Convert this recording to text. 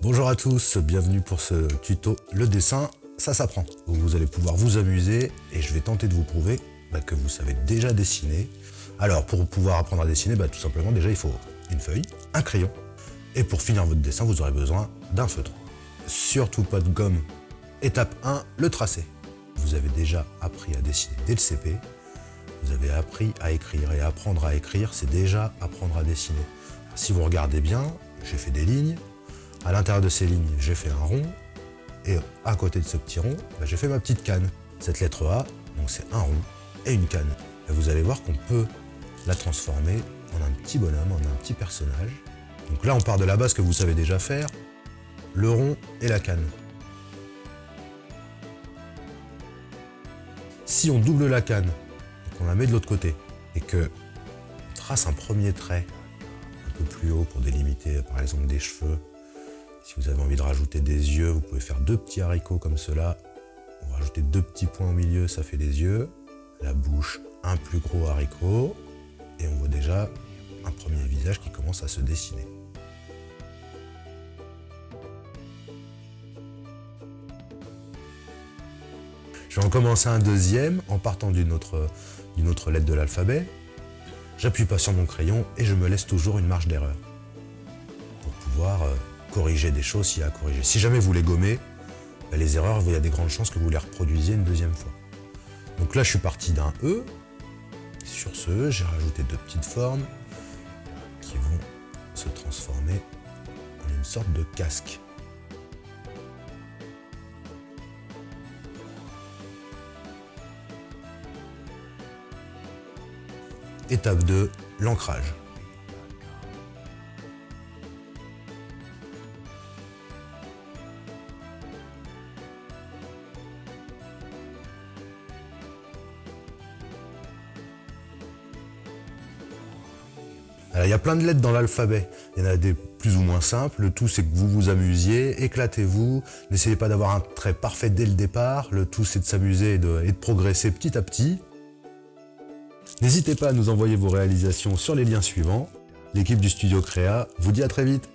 Bonjour à tous, bienvenue pour ce tuto. Le dessin, ça s'apprend. Vous allez pouvoir vous amuser et je vais tenter de vous prouver que vous savez déjà dessiner. Alors pour pouvoir apprendre à dessiner, tout simplement déjà il faut une feuille, un crayon et pour finir votre dessin vous aurez besoin d'un feutre. Surtout pas de gomme. Étape 1, le tracé. Vous avez déjà appris à dessiner dès le CP, vous avez appris à écrire et apprendre à écrire c'est déjà apprendre à dessiner. Alors, si vous regardez bien, j'ai fait des lignes. À l'intérieur de ces lignes, j'ai fait un rond, et à côté de ce petit rond, j'ai fait ma petite canne. Cette lettre A, donc c'est un rond et une canne. Et vous allez voir qu'on peut la transformer en un petit bonhomme, en un petit personnage. Donc là, on part de la base que vous savez déjà faire, le rond et la canne. Si on double la canne, qu'on la met de l'autre côté, et que on trace un premier trait un peu plus haut pour délimiter par exemple des cheveux, si vous avez envie de rajouter des yeux, vous pouvez faire deux petits haricots comme cela. On va rajouter deux petits points au milieu, ça fait des yeux. La bouche, un plus gros haricot. Et on voit déjà un premier visage qui commence à se dessiner. Je vais en commencer un deuxième en partant d'une autre lettre de l'alphabet. J'appuie pas sur mon crayon et je me laisse toujours une marge d'erreur pour pouvoir corriger des choses s'il y a à corriger. Si jamais vous les gommez, les erreurs, il y a des grandes chances que vous les reproduisiez une deuxième fois. Donc là, je suis parti d'un E. Sur ce E, j'ai rajouté deux petites formes qui vont se transformer en une sorte de casque. Étape 2, l'ancrage. Alors, il y a plein de lettres dans l'alphabet, il y en a des plus ou moins simples, le tout c'est que vous vous amusiez, éclatez-vous, n'essayez pas d'avoir un trait parfait dès le départ, le tout c'est de s'amuser et de progresser petit à petit. N'hésitez pas à nous envoyer vos réalisations sur les liens suivants. L'équipe du Studio Créa vous dit à très vite.